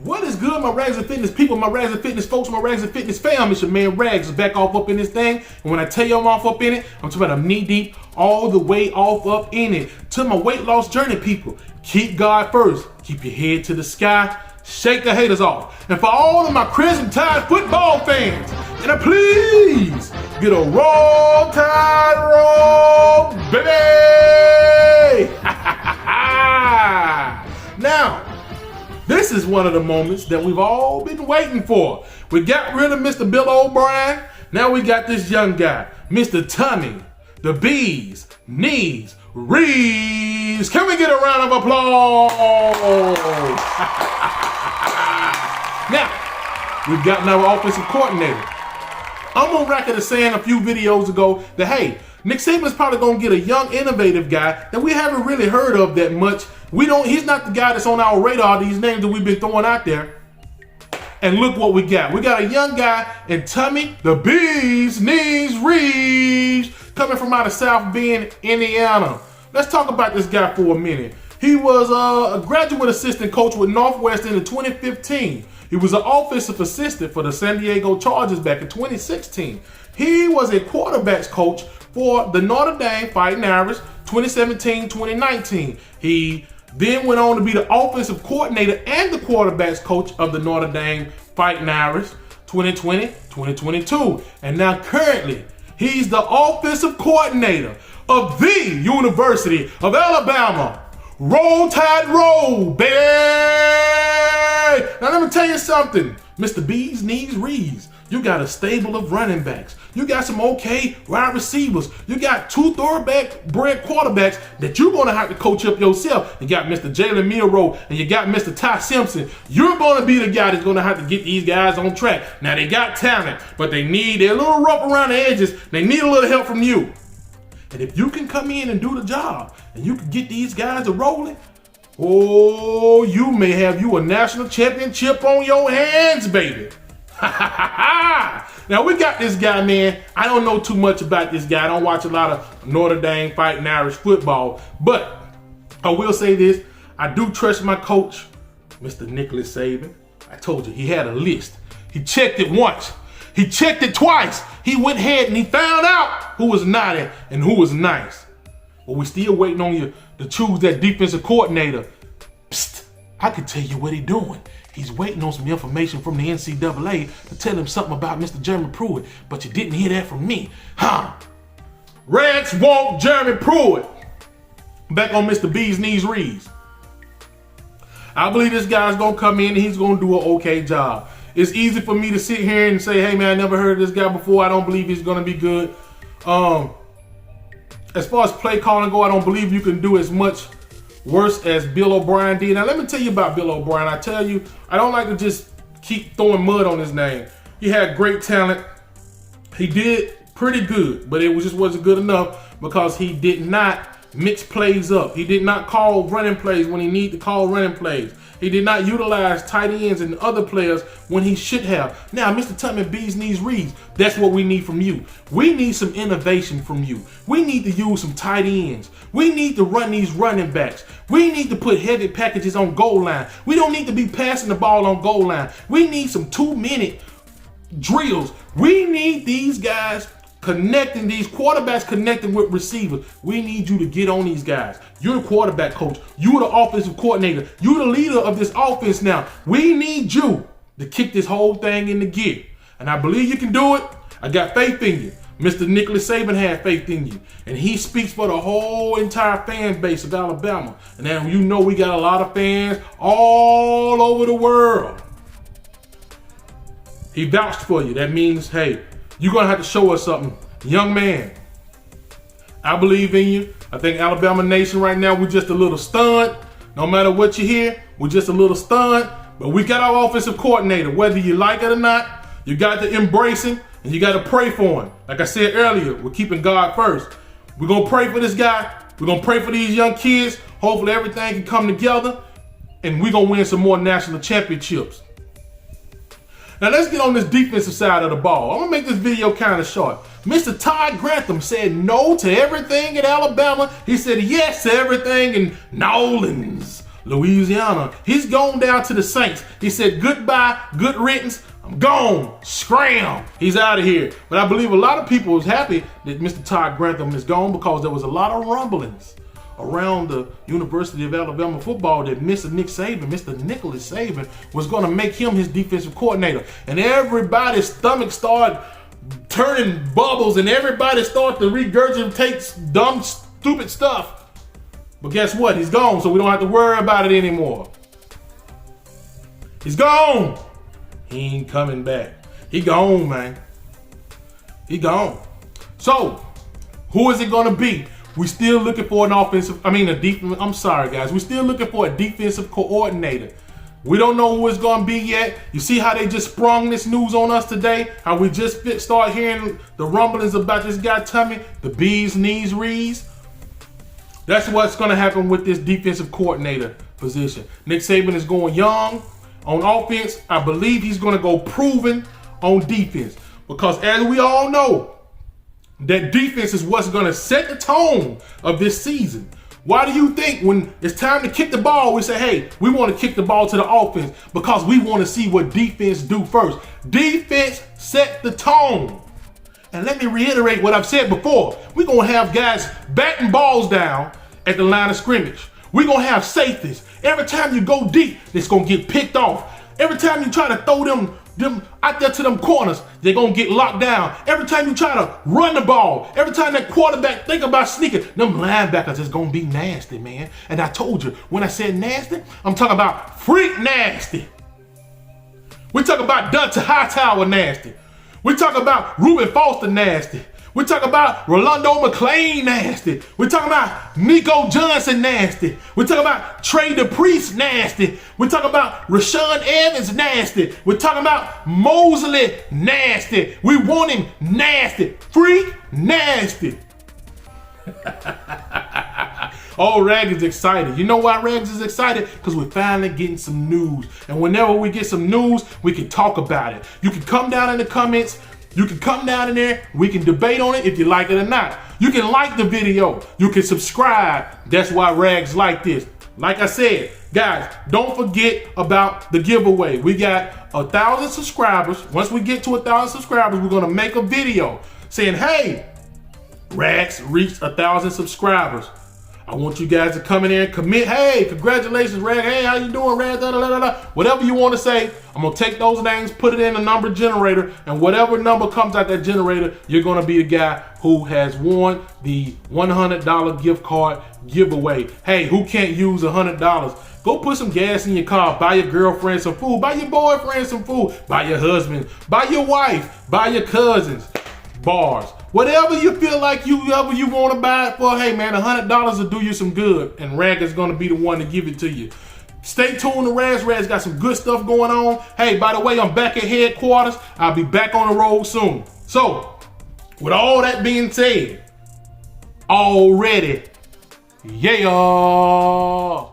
What is good, my Rags and Fitness people, my Rags and Fitness folks, my Rags and Fitness fam? It's your man Rags back off up in this thing. And when I tell you I'm off up in it, I'm talking about I'm knee deep all the way off up in it. To my weight loss journey people, keep God first. Keep your head to the sky. Shake the haters off. And for all of my Crimson Tide football fans, can I please get a roll, Tide, roll, baby? Now, this is one of the moments that we've all been waiting for. We got rid of Mr. Bill O'Brien. Now we got this young guy, Mr. Tommy, the Bees, Knees, Rees. Can we get a round of applause? Now, we've gotten our offensive coordinator. I'm on record as saying a few videos ago that, hey, Nick Saban's probably going to get a young, innovative guy that we haven't really heard of that much. He's not the guy that's on our radar, these names that we've been throwing out there. And look what we got. We got a young guy in Tommy, the Bees, Knees, Rees, coming from out of South Bend, Indiana. Let's talk about this guy for a minute. He was a graduate assistant coach with Northwestern in 2015. He was an offensive assistant for the San Diego Chargers back in 2016. He was a quarterbacks coach for the Notre Dame Fighting Irish 2017-2019. He then went on to be the offensive coordinator and the quarterbacks coach of the Notre Dame Fighting Irish 2020-2022. And now currently, he's the offensive coordinator of the University of Alabama. Roll Tide, roll, baby! Now let me tell you something, Mr. Bees, Knees, Rees. You got a stable of running backs. You got some okay wide receivers. You got two thoroughbred quarterbacks that you're going to have to coach up yourself. You got Mr. Jalen and you got Mr. Ty Simpson. You're going to be the guy that's going to have to get these guys on track. Now, they got talent, but they're a little rough around the edges. They need a little help from you. And if you can come in and do the job and you can get these guys to rolling, oh, you may have you a national championship on your hands, baby. Now we got this guy, man. I don't know too much about this guy. I don't watch a lot of Notre Dame Fighting Irish football, but I will say this. I do trust my coach, Mr. Nicholas Saban. I told you, he had a list. He checked it once. He checked it twice. He went ahead and he found out who was naughty and who was nice. But we still waiting on you to choose that defensive coordinator. Psst, I can tell you what he's doing. He's waiting on some information from the NCAA to tell him something about Mr. Jeremy Pruitt, but you didn't hear that from me. Reds want Jeremy Pruitt. Back on Mr. Bees, Knees, Rees. I believe this guy's going to come in and he's going to do an okay job. It's easy for me to sit here and say, hey, man, I never heard of this guy before. I don't believe he's going to be good. As far as play calling go, I don't believe you can do as much worse as Bill O'Brien did. Now, let me tell you about Bill O'Brien. I tell you, I don't like to just keep throwing mud on his name. He had great talent. He did pretty good, but it just wasn't good enough because he did not mix plays up. He did not call running plays when he needed to call running plays. He did not utilize tight ends and other players when he should have. Now, Mr. Tommy Bees, Knees, Rees, that's what we need from you. We need some innovation from you. We need to use some tight ends. We need to run these running backs. We need to put heavy packages on goal line. We don't need to be passing the ball on goal line. We need some 2-minute drills. We need these guys connecting, these quarterbacks connecting with receivers. We need you to get on these guys. You're the quarterback coach. You're the offensive coordinator. You're the leader of this offense now. We need you to kick this whole thing into gear. And I believe you can do it. I got faith in you. Mr. Nicholas Saban had faith in you. And he speaks for the whole entire fan base of Alabama. And now you know we got a lot of fans all over the world. He vouched for you. That means, hey, you're going to have to show us something. Young man, I believe in you. I think Alabama Nation right now, we're just a little stunned. No matter what you hear, we're just a little stunned. But we got our offensive coordinator. Whether you like it or not, you got to embrace him and you got to pray for him. Like I said earlier, we're keeping God first. We're going to pray for this guy. We're going to pray for these young kids. Hopefully everything can come together and we're going to win some more national championships. Now let's get on this defensive side of the ball. I'm gonna make this video kind of short. Mr. Todd Grantham said no to everything at Alabama. He said yes to everything in Nolans. Louisiana. He's gone down to the Saints. He said, goodbye, good riddance. I'm gone. Scram. He's out of here. But I believe a lot of people was happy that Mr. Todd Grantham is gone because there was a lot of rumblings around the University of Alabama football that Mr. Nick Saban, Mr. Nicholas Saban, was going to make him his defensive coordinator. And everybody's stomach started turning bubbles and everybody started to regurgitate dumb, stupid stuff. But guess what? He's gone, so we don't have to worry about it anymore. He's gone. He ain't coming back. He gone, man. He gone. So, who is it going to be? We still looking for I'm sorry, guys. We're still looking for a defensive coordinator. We don't know who it's going to be yet. You see how they just sprung this news on us today? How we just start hearing the rumblings about this guy Tommy, the bee's knees Rees? That's what's going to happen with this defensive coordinator position. Nick Saban is going young on offense. I believe he's going to go proven on defense. Because as we all know, that defense is what's going to set the tone of this season. Why do you think when it's time to kick the ball, we say, hey, we want to kick the ball to the offense because we want to see what defense do first. Defense set the tone. And let me reiterate what I've said before. We're going to have guys batting balls down at the line of scrimmage. We're going to have safeties. Every time you go deep, it's going to get picked off. Every time you try to throw them out there to them corners, they're going to get locked down. Every time you try to run the ball, every time that quarterback think about sneaking, them linebackers is going to be nasty, man. And I told you, when I said nasty, I'm talking about freak nasty. We talk about Dante Hightower nasty. We talk about Reuben Foster nasty. We talk about Rolando McClain nasty. We talk about Nico Johnson nasty. We talk about Trey DePriest nasty. We talk about Rashawn Evans nasty. We talk about Mosley nasty. We want him nasty. Freak nasty. Oh, Rags is excited. You know why Rags is excited? Because we're finally getting some news. And whenever we get some news, we can talk about it. You can come down in the comments. You can come down in there, we can debate on it if you like it or not. You can like the video, you can subscribe. That's why Rags like this. Like I said, guys, don't forget about the giveaway. We got 1,000 subscribers. Once we get to 1,000 subscribers, we're gonna make a video saying, hey, Rags reached 1,000 subscribers. I want you guys to come in there and commit. Hey, congratulations, Rag. Hey, how you doing, Rag? Da, da, da, da. Whatever you want to say, I'm going to take those names, put it in a number generator, and whatever number comes out that generator, you're going to be the guy who has won the $100 gift card giveaway. Hey, who can't use $100? Go put some gas in your car, buy your girlfriend some food, buy your boyfriend some food, buy your husband, buy your wife, buy your cousins, bars. Whatever you feel like you want to buy it for, hey man, $100 will do you some good, and Rag is going to be the one to give it to you. Stay tuned to Rags. Rags got some good stuff going on. Hey, by the way, I'm back at headquarters. I'll be back on the road soon. So, with all that being said, already, yeah.